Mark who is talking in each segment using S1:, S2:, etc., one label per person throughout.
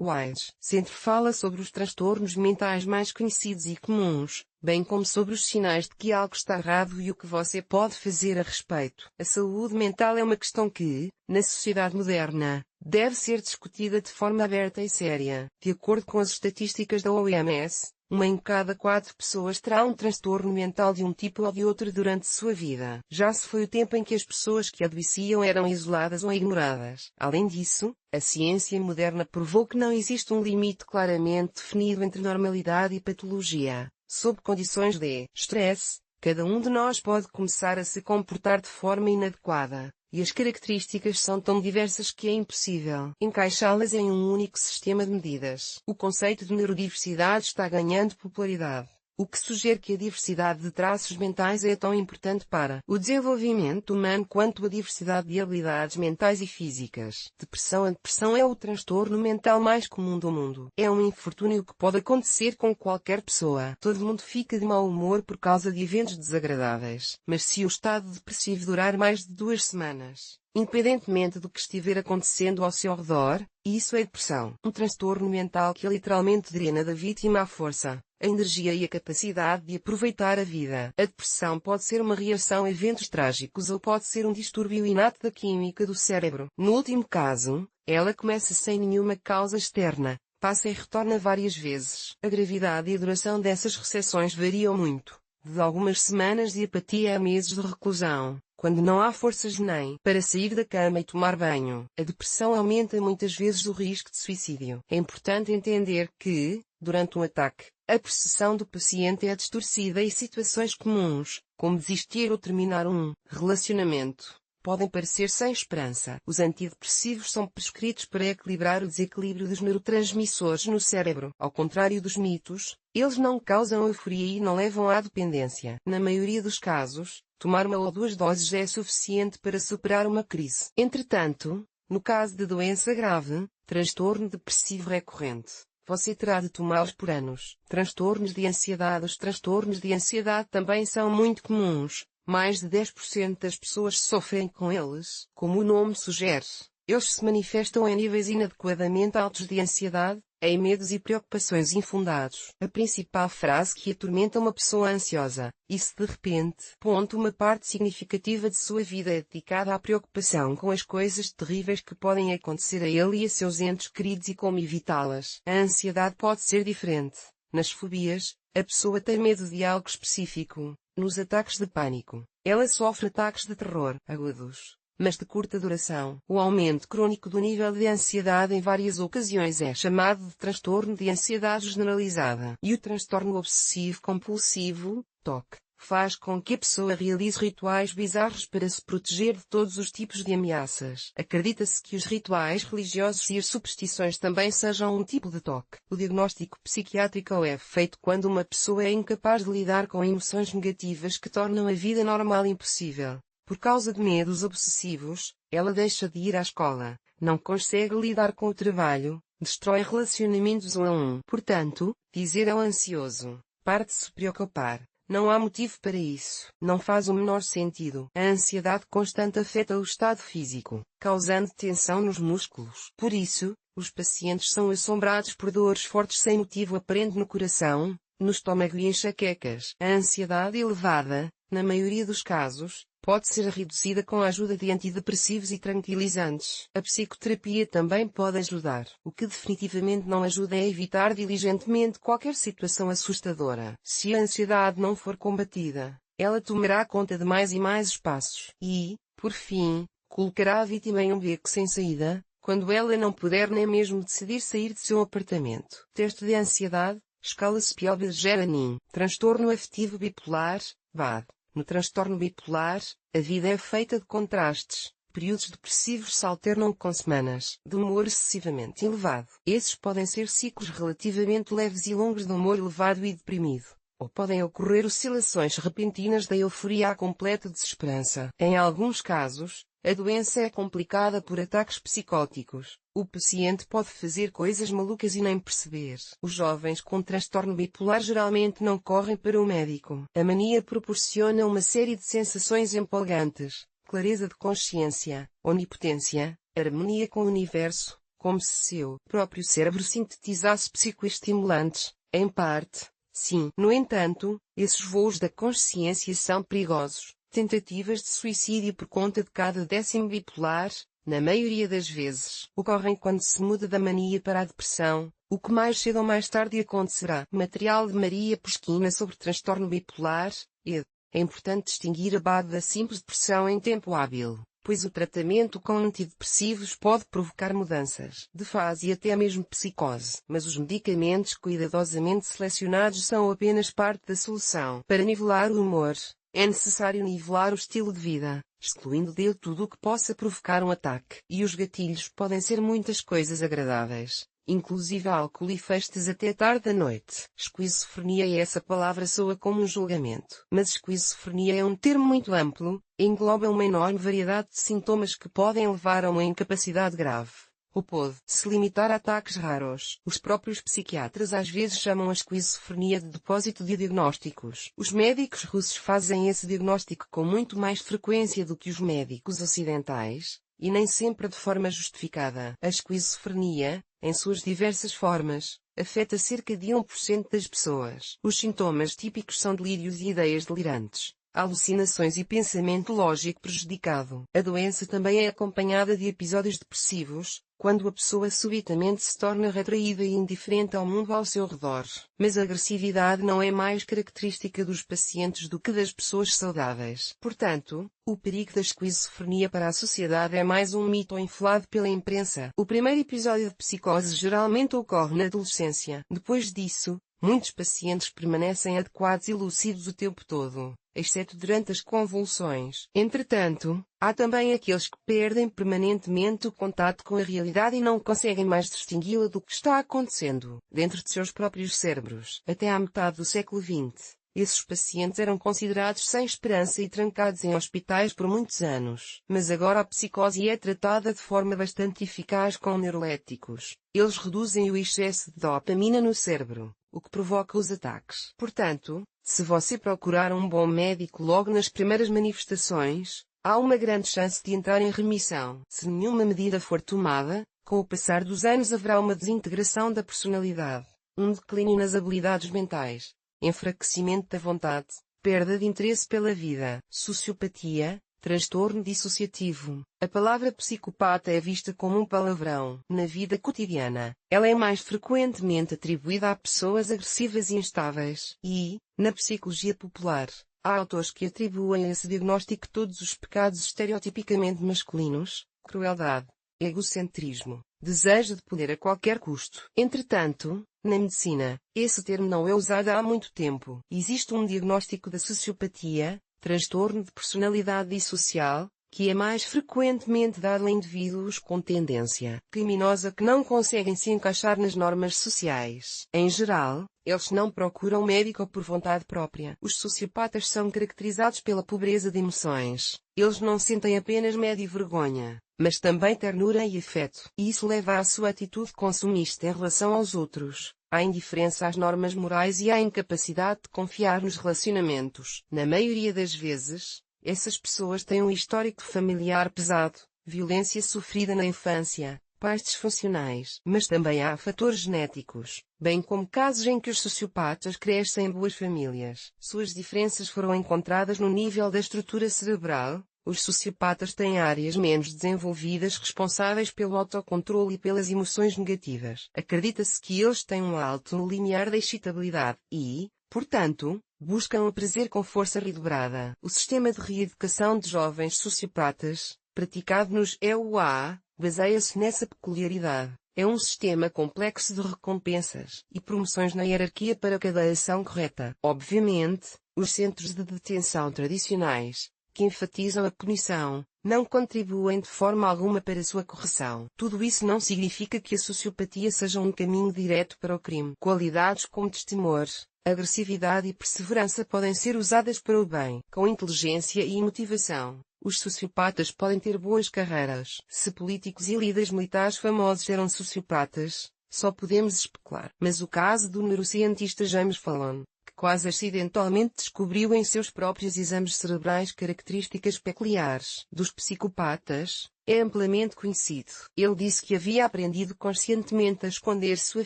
S1: Wise Center fala sobre os transtornos mentais mais conhecidos e comuns, bem como sobre os sinais de que algo está errado e o que você pode fazer a respeito. A saúde mental é uma questão que, na sociedade moderna, deve ser discutida de forma aberta e séria. De acordo com as estatísticas da OMS, uma em cada 4 pessoas terá um transtorno mental de um tipo ou de outro durante sua vida. Já se foi o tempo em que as pessoas que adoeciam eram isoladas ou ignoradas. Além disso, a ciência moderna provou que não existe um limite claramente definido entre normalidade e patologia. Sob condições de estresse, cada um de nós pode começar a se comportar de forma inadequada, e as características são tão diversas que é impossível encaixá-las em um único sistema de medidas. O conceito de neurodiversidade está ganhando popularidade, o que sugere que a diversidade de traços mentais é tão importante para o desenvolvimento humano quanto a diversidade de habilidades mentais e físicas. A depressão é o transtorno mental mais comum do mundo. É um infortúnio que pode acontecer com qualquer pessoa. Todo mundo fica de mau humor por causa de eventos desagradáveis. Mas se o estado depressivo durar mais de 2 semanas, independentemente do que estiver acontecendo ao seu redor, isso é depressão. Um transtorno mental que literalmente drena da vítima a força, a energia e a capacidade de aproveitar a vida. A depressão pode ser uma reação a eventos trágicos ou pode ser um distúrbio inato da química do cérebro. No último caso, ela começa sem nenhuma causa externa, passa e retorna várias vezes. A gravidade e a duração dessas recessões variam muito, de algumas semanas de apatia a meses de reclusão, quando não há forças nem para sair da cama e tomar banho. A depressão aumenta muitas vezes o risco de suicídio. É importante entender que, durante um ataque, a percepção do paciente é distorcida e situações comuns, como desistir ou terminar um relacionamento, podem parecer sem esperança. Os antidepressivos são prescritos para equilibrar o desequilíbrio dos neurotransmissores no cérebro. Ao contrário dos mitos, eles não causam euforia e não levam à dependência. Na maioria dos casos, tomar 1 ou 2 doses é suficiente para superar uma crise. Entretanto, no caso de doença grave, transtorno depressivo recorrente, você terá de tomá-los por anos. Transtornos de ansiedade. Os transtornos de ansiedade também são muito comuns. Mais de 10% das pessoas sofrem com eles. Como o nome sugere, eles se manifestam em níveis inadequadamente altos de ansiedade, em medos e preocupações infundados. A principal frase que atormenta uma pessoa ansiosa, e se de repente, uma parte significativa de sua vida é dedicada à preocupação com as coisas terríveis que podem acontecer a ele e a seus entes queridos e como evitá-las. A ansiedade pode ser diferente. Nas fobias, a pessoa tem medo de algo específico. Nos ataques de pânico, ela sofre ataques de terror agudos, mas de curta duração. O aumento crônico do nível de ansiedade em várias ocasiões é chamado de transtorno de ansiedade generalizada. E o transtorno obsessivo-compulsivo, TOC, faz com que a pessoa realize rituais bizarros para se proteger de todos os tipos de ameaças. Acredita-se que os rituais religiosos e as superstições também sejam um tipo de TOC. O diagnóstico psiquiátrico é feito quando uma pessoa é incapaz de lidar com emoções negativas que tornam a vida normal impossível. Por causa de medos obsessivos, ela deixa de ir à escola, não consegue lidar com o trabalho, destrói relacionamentos um a um. Portanto, dizer ao ansioso, pare de se preocupar. Não há motivo para isso. Não faz o menor sentido. A ansiedade constante afeta o estado físico, causando tensão nos músculos. Por isso, os pacientes são assombrados por dores fortes sem motivo aparente no coração, no estômago e enxaquecas. A ansiedade elevada, na maioria dos casos, pode ser reduzida com a ajuda de antidepressivos e tranquilizantes. A psicoterapia também pode ajudar. O que definitivamente não ajuda é evitar diligentemente qualquer situação assustadora. Se a ansiedade não for combatida, ela tomará conta de mais e mais espaços. E, por fim, colocará a vítima em um beco sem saída, quando ela não puder nem mesmo decidir sair de seu apartamento. Teste de ansiedade, escala Spielberg-Geranin. Transtorno afetivo bipolar, VAD. No transtorno bipolar, a vida é feita de contrastes. Períodos depressivos se alternam com semanas de humor excessivamente elevado. Esses podem ser ciclos relativamente leves e longos de humor elevado e deprimido, ou podem ocorrer oscilações repentinas da euforia à completa desesperança. Em alguns casos, a doença é complicada por ataques psicóticos. O paciente pode fazer coisas malucas e nem perceber. Os jovens com transtorno bipolar geralmente não correm para o médico. A mania proporciona uma série de sensações empolgantes: clareza de consciência, onipotência, harmonia com o universo, como se seu próprio cérebro sintetizasse psicoestimulantes, em parte, sim. No entanto, esses voos da consciência são perigosos. Tentativas de suicídio por conta de cada décimo bipolar, na maioria das vezes, ocorrem quando se muda da mania para a depressão, o que mais cedo ou mais tarde acontecerá. Material de Maria Pesquina sobre transtorno bipolar, ed. É importante distinguir a BAD da simples depressão em tempo hábil, pois o tratamento com antidepressivos pode provocar mudanças de fase e até mesmo psicose. Mas os medicamentos cuidadosamente selecionados são apenas parte da solução. Para nivelar o humor, é necessário nivelar o estilo de vida, excluindo dele tudo o que possa provocar um ataque. E os gatilhos podem ser muitas coisas agradáveis, inclusive álcool e festas até tarde da noite. Esquizofrenia, e essa palavra soa como um julgamento. Mas esquizofrenia é um termo muito amplo, engloba uma enorme variedade de sintomas que podem levar a uma incapacidade grave. Ou pode-se limitar a ataques raros. Os próprios psiquiatras às vezes chamam a esquizofrenia de depósito de diagnósticos. Os médicos russos fazem esse diagnóstico com muito mais frequência do que os médicos ocidentais, e nem sempre de forma justificada. A esquizofrenia, em suas diversas formas, afeta cerca de 1% das pessoas. Os sintomas típicos são delírios e ideias delirantes, alucinações e pensamento lógico prejudicado. A doença também é acompanhada de episódios depressivos, quando a pessoa subitamente se torna retraída e indiferente ao mundo ao seu redor. Mas a agressividade não é mais característica dos pacientes do que das pessoas saudáveis. Portanto, o perigo da esquizofrenia para a sociedade é mais um mito inflado pela imprensa. O primeiro episódio de psicose geralmente ocorre na adolescência. Depois disso, muitos pacientes permanecem adequados e lúcidos o tempo todo, exceto durante as convulsões. Entretanto, há também aqueles que perdem permanentemente o contato com a realidade e não conseguem mais distingui-la do que está acontecendo dentro de seus próprios cérebros. Até à metade do século XX, esses pacientes eram considerados sem esperança e trancados em hospitais por muitos anos. Mas agora a psicose é tratada de forma bastante eficaz com neuroléticos. Eles reduzem o excesso de dopamina no cérebro, o que provoca os ataques. Portanto, se você procurar um bom médico logo nas primeiras manifestações, há uma grande chance de entrar em remissão. Se nenhuma medida for tomada, com o passar dos anos haverá uma desintegração da personalidade, um declínio nas habilidades mentais, enfraquecimento da vontade, perda de interesse pela vida. Sociopatia, transtorno dissociativo. A palavra psicopata é vista como um palavrão. Na vida cotidiana, ela é mais frequentemente atribuída a pessoas agressivas e instáveis. E, na psicologia popular, há autores que atribuem a esse diagnóstico todos os pecados estereotipicamente masculinos: crueldade, egocentrismo, desejo de poder a qualquer custo. Entretanto, na medicina, esse termo não é usado há muito tempo. Existe um diagnóstico da sociopatia, transtorno de personalidade dissocial, que é mais frequentemente dado a indivíduos com tendência criminosa que não conseguem se encaixar nas normas sociais. Em geral, eles não procuram médico por vontade própria. Os sociopatas são caracterizados pela pobreza de emoções. Eles não sentem apenas medo e vergonha, mas também ternura e afeto. E isso leva à sua atitude consumista em relação aos outros, à indiferença às normas morais e à incapacidade de confiar nos relacionamentos. Na maioria das vezes, essas pessoas têm um histórico familiar pesado, violência sofrida na infância, pais disfuncionais. Mas também há fatores genéticos, bem como casos em que os sociopatas crescem em boas famílias. Suas diferenças foram encontradas no nível da estrutura cerebral. Os sociopatas têm áreas menos desenvolvidas responsáveis pelo autocontrole e pelas emoções negativas. Acredita-se que eles têm um alto no limiar da excitabilidade e, portanto, buscam o prazer com força redobrada. O sistema de reeducação de jovens sociopatas, praticado nos EUA, baseia-se nessa peculiaridade. É um sistema complexo de recompensas e promoções na hierarquia para cada ação correta. Obviamente, os centros de detenção tradicionais, que enfatizam a punição, não contribuem de forma alguma para a sua correção. Tudo isso não significa que a sociopatia seja um caminho direto para o crime. Qualidades como destemor, agressividade e perseverança podem ser usadas para o bem. Com inteligência e motivação, os sociopatas podem ter boas carreiras. Se políticos e líderes militares famosos eram sociopatas, só podemos especular. Mas o caso do neurocientista James Fallon, quase acidentalmente descobriu em seus próprios exames cerebrais características peculiares dos psicopatas, é amplamente conhecido. Ele disse que havia aprendido conscientemente a esconder sua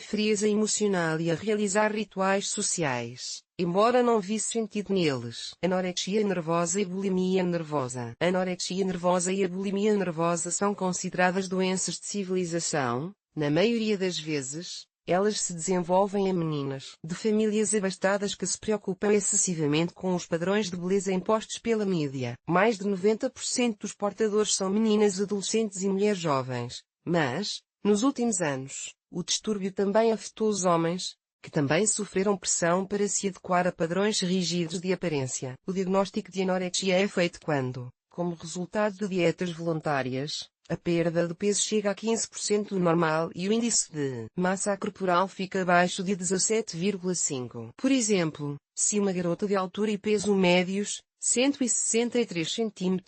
S1: frieza emocional e a realizar rituais sociais, embora não visse sentido neles. Anorexia nervosa e bulimia nervosa. A anorexia nervosa e a bulimia nervosa são consideradas doenças de civilização. Na maioria das vezes, elas se desenvolvem em meninas de famílias abastadas que se preocupam excessivamente com os padrões de beleza impostos pela mídia. Mais de 90% dos portadores são meninas, adolescentes e mulheres jovens. Mas, nos últimos anos, o distúrbio também afetou os homens, que também sofreram pressão para se adequar a padrões rígidos de aparência. O diagnóstico de anorexia é feito quando, como resultado de dietas voluntárias, a perda de peso chega a 15% do normal e o índice de massa corporal fica abaixo de 17,5. Por exemplo, se uma garota de altura e peso médios, 163 cm,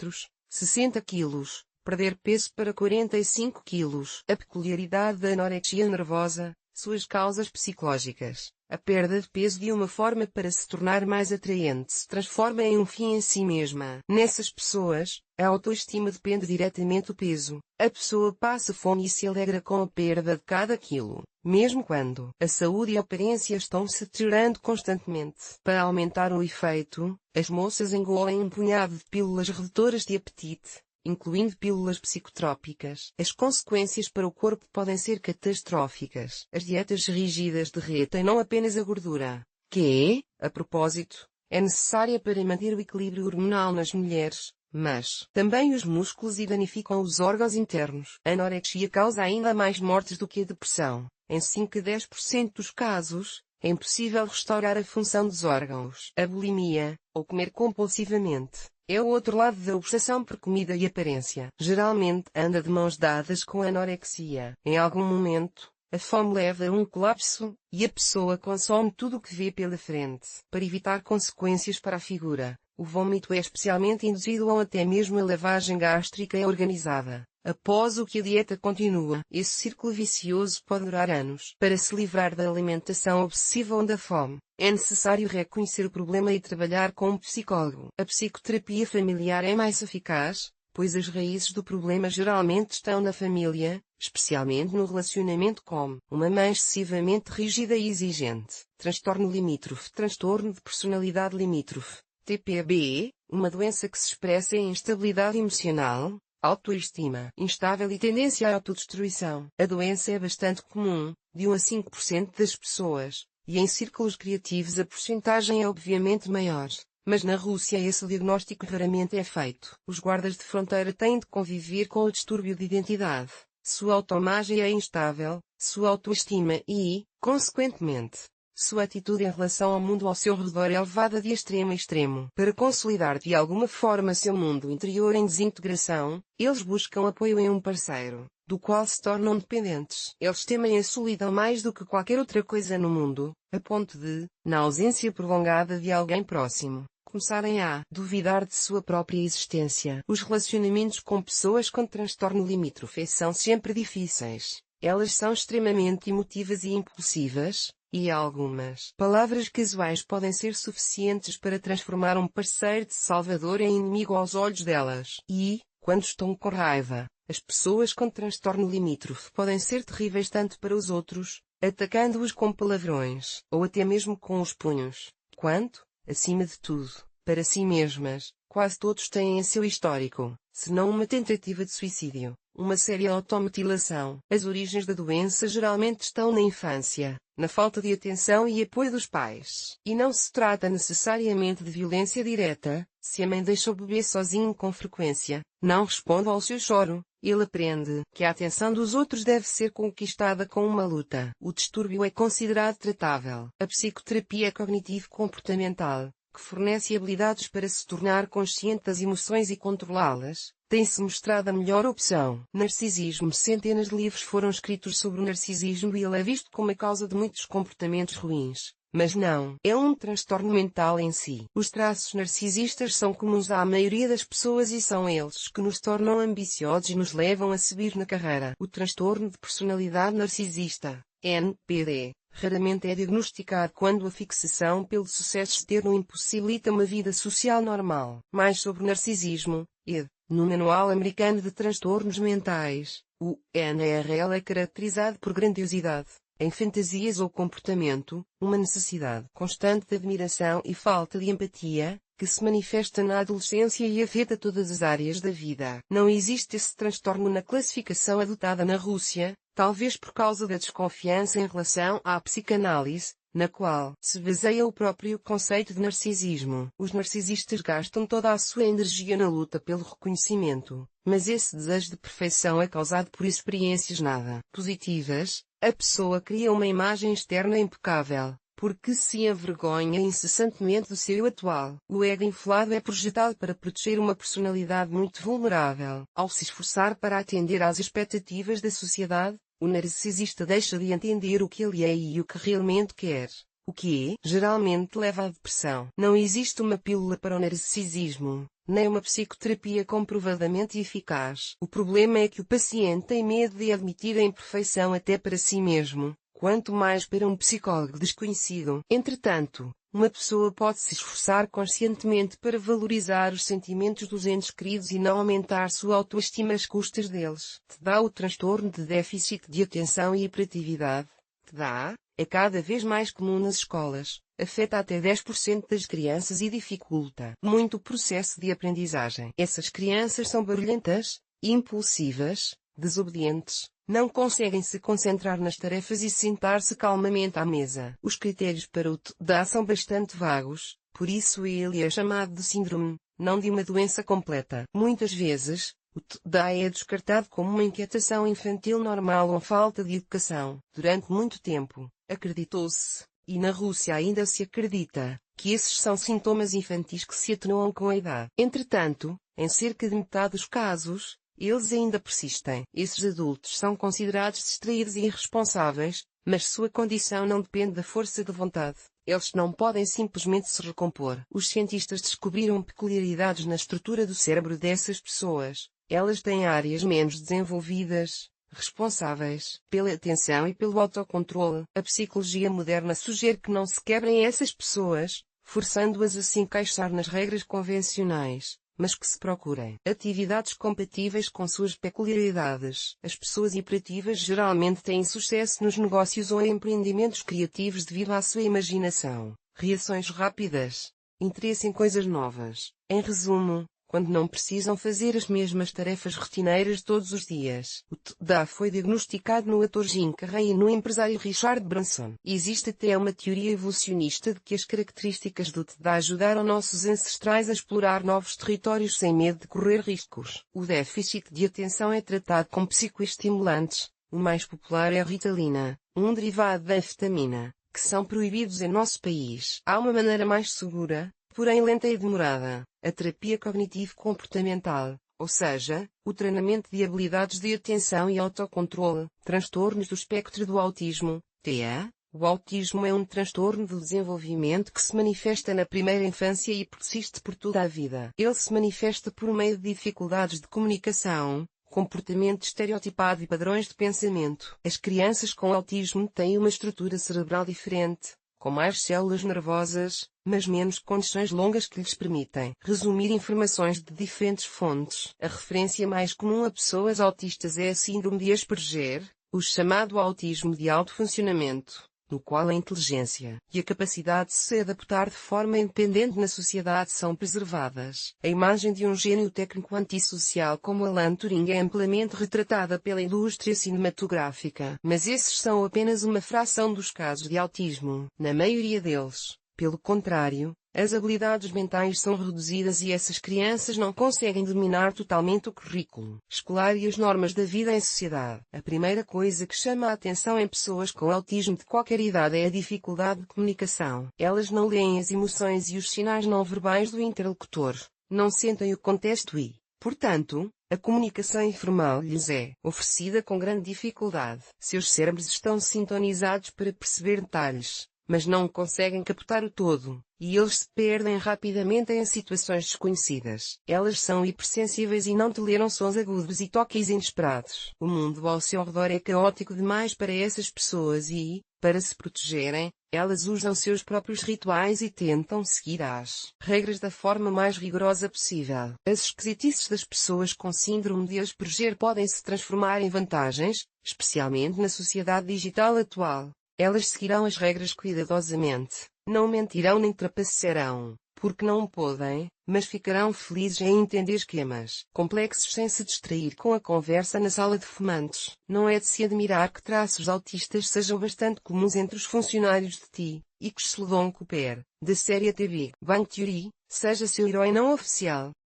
S1: 60 kg, perder peso para 45 kg. A peculiaridade da anorexia nervosa, suas causas psicológicas. A perda de peso de uma forma para se tornar mais atraente se transforma em um fim em si mesma. Nessas pessoas, a autoestima depende diretamente do peso. A pessoa passa fome e se alegra com a perda de cada quilo, mesmo quando a saúde e a aparência estão se deteriorando constantemente. Para aumentar o efeito, as moças engolem um punhado de pílulas redutoras de apetite, incluindo pílulas psicotrópicas. As consequências para o corpo podem ser catastróficas. As dietas rígidas derretem não apenas a gordura, que, a propósito, é necessária para manter o equilíbrio hormonal nas mulheres, mas também os músculos e danificam os órgãos internos. A anorexia causa ainda mais mortes do que a depressão. Em 5 a 10% dos casos, é impossível restaurar a função dos órgãos. A bulimia, ou comer compulsivamente, é o outro lado da obsessão por comida e aparência. Geralmente anda de mãos dadas com a anorexia. Em algum momento, a fome leva a um colapso, e a pessoa consome tudo o que vê pela frente. Para evitar consequências para a figura, o vômito é especialmente induzido ou até mesmo a lavagem gástrica é organizada. Após o que a dieta continua, esse círculo vicioso pode durar anos. Para se livrar da alimentação obsessiva ou da fome, é necessário reconhecer o problema e trabalhar com um psicólogo. A psicoterapia familiar é mais eficaz, pois as raízes do problema geralmente estão na família, especialmente no relacionamento com uma mãe excessivamente rígida e exigente. Transtorno limítrofe. Transtorno de personalidade limítrofe, TPB, uma doença que se expressa em instabilidade emocional, autoestima instável e tendência à autodestruição. A doença é bastante comum, de 1 a 5% das pessoas, e em círculos criativos a percentagem é obviamente maior. Mas na Rússia esse diagnóstico raramente é feito. Os guardas de fronteira têm de conviver com o distúrbio de identidade. Sua autoimagem é instável, sua autoestima e, consequentemente, sua atitude em relação ao mundo ao seu redor é elevada de extremo a extremo. Para consolidar de alguma forma seu mundo interior em desintegração, eles buscam apoio em um parceiro, do qual se tornam dependentes. Eles temem a solidão mais do que qualquer outra coisa no mundo, a ponto de, na ausência prolongada de alguém próximo, começarem a duvidar de sua própria existência. Os relacionamentos com pessoas com transtorno limítrofe são sempre difíceis. Elas são extremamente emotivas e impulsivas, e algumas palavras casuais podem ser suficientes para transformar um parceiro de salvador em inimigo aos olhos delas. E, quando estão com raiva, as pessoas com transtorno limítrofe podem ser terríveis tanto para os outros, atacando-os com palavrões, ou até mesmo com os punhos, quanto, acima de tudo, para si mesmas. Quase todos têm em seu histórico, se não uma tentativa de suicídio, uma séria automutilação. As origens da doença geralmente estão na infância, na falta de atenção e apoio dos pais. E não se trata necessariamente de violência direta. Se a mãe deixa o bebê sozinho com frequência, não responde ao seu choro, ele aprende que a atenção dos outros deve ser conquistada com uma luta. O distúrbio é considerado tratável. A psicoterapia é cognitivo-comportamental, que fornece habilidades para se tornar consciente das emoções e controlá-las, tem-se mostrado a melhor opção. Narcisismo. Centenas de livros foram escritos sobre o narcisismo e ele é visto como a causa de muitos comportamentos ruins. Mas não é um transtorno mental em si. Os traços narcisistas são comuns à maioria das pessoas e são eles que nos tornam ambiciosos e nos levam a subir na carreira. O transtorno de personalidade narcisista, NPD, raramente é diagnosticado quando a fixação pelo sucesso externo impossibilita uma vida social normal. Mais sobre o narcisismo, ed. No Manual Americano de Transtornos Mentais, o NRL é caracterizado por grandiosidade, em fantasias ou comportamento, uma necessidade constante de admiração e falta de empatia, que se manifesta na adolescência e afeta todas as áreas da vida. Não existe esse transtorno na classificação adotada na Rússia, talvez por causa da desconfiança em relação à psicanálise, na qual se baseia o próprio conceito de narcisismo. Os narcisistas gastam toda a sua energia na luta pelo reconhecimento, mas esse desejo de perfeição é causado por experiências nada positivas. A pessoa cria uma imagem externa impecável, porque se envergonha incessantemente do seu atual. O ego inflado é projetado para proteger uma personalidade muito vulnerável. Ao se esforçar para atender às expectativas da sociedade, o narcisista deixa de entender o que ele é e o que realmente quer, o que, geralmente, leva à depressão. Não existe uma pílula para o narcisismo, nem uma psicoterapia comprovadamente eficaz. O problema é que o paciente tem medo de admitir a imperfeição até para si mesmo, quanto mais para um psicólogo desconhecido. Entretanto, uma pessoa pode se esforçar conscientemente para valorizar os sentimentos dos entes queridos e não aumentar sua autoestima às custas deles. TDA. O transtorno de déficit de atenção e hiperatividade, TDA, é cada vez mais comum nas escolas, afeta até 10% das crianças e dificulta muito o processo de aprendizagem. Essas crianças são barulhentas, impulsivas, desobedientes, não conseguem se concentrar nas tarefas e sentar-se calmamente à mesa. Os critérios para o TDA são bastante vagos, por isso ele é chamado de síndrome, não de uma doença completa. Muitas vezes, o TDA é descartado como uma inquietação infantil normal ou falta de educação. Durante muito tempo, acreditou-se, e na Rússia ainda se acredita, que esses são sintomas infantis que se atenuam com a idade. Entretanto, em cerca de metade dos casos, eles ainda persistem. Esses adultos são considerados distraídos e irresponsáveis, mas sua condição não depende da força de vontade. Eles não podem simplesmente se recompor. Os cientistas descobriram peculiaridades na estrutura do cérebro dessas pessoas. Elas têm áreas menos desenvolvidas, responsáveis pela atenção e pelo autocontrole. A psicologia moderna sugere que não se quebrem essas pessoas, forçando-as a se encaixar nas regras convencionais, mas que se procurem atividades compatíveis com suas peculiaridades. As pessoas hiperativas geralmente têm sucesso nos negócios ou empreendimentos criativos devido à sua imaginação, reações rápidas, interesse em coisas novas. Em resumo, quando não precisam fazer as mesmas tarefas rotineiras todos os dias. O TDA foi diagnosticado no ator Jim Carrey e no empresário Richard Branson. Existe até uma teoria evolucionista de que as características do TDA ajudaram nossos ancestrais a explorar novos territórios sem medo de correr riscos. O déficit de atenção é tratado com psicoestimulantes. O mais popular é a Ritalina, um derivado da anfetamina, que são proibidos em nosso país. Há uma maneira mais segura, porém lenta e demorada, a terapia cognitivo-comportamental, ou seja, o treinamento de habilidades de atenção e autocontrole. Transtornos do espectro do autismo, TEA. O autismo é um transtorno do desenvolvimento que se manifesta na primeira infância e persiste por toda a vida. Ele se manifesta por meio de dificuldades de comunicação, comportamento estereotipado e padrões de pensamento. As crianças com autismo têm uma estrutura cerebral diferente, com mais células nervosas, mas menos condições longas que lhes permitem resumir informações de diferentes fontes. A referência mais comum a pessoas autistas é a síndrome de Asperger, o chamado autismo de alto funcionamento, no qual a inteligência e a capacidade de se adaptar de forma independente na sociedade são preservadas. A imagem de um gênio técnico antissocial como Alan Turing é amplamente retratada pela indústria cinematográfica. Mas esses são apenas uma fração dos casos de autismo. Na maioria deles, pelo contrário, as habilidades mentais são reduzidas e essas crianças não conseguem dominar totalmente o currículo escolar e as normas da vida em sociedade. A primeira coisa que chama a atenção em pessoas com autismo de qualquer idade é a dificuldade de comunicação. Elas não leem as emoções e os sinais não verbais do interlocutor, não sentem o contexto e, portanto, a comunicação informal lhes é oferecida com grande dificuldade. Seus cérebros estão sintonizados para perceber detalhes, mas não conseguem captar o todo, e eles se perdem rapidamente em situações desconhecidas. Elas são hipersensíveis e não toleram sons agudos e toques inesperados. O mundo ao seu redor é caótico demais para essas pessoas e, Para se protegerem, elas usam seus próprios rituais e tentam seguir as regras da forma mais rigorosa possível. As esquisitices das pessoas com síndrome de Asperger podem se transformar em vantagens, especialmente na sociedade digital atual. Elas seguirão as regras cuidadosamente, não mentirão nem trapacearão, porque não podem, mas ficarão felizes em entender esquemas complexos sem se distrair com a conversa na sala de fumantes. Não é de se admirar que traços autistas sejam bastante comuns entre os funcionários de TI, e que Sheldon Cooper, da série TV Bang Theory, seja seu herói não oficial.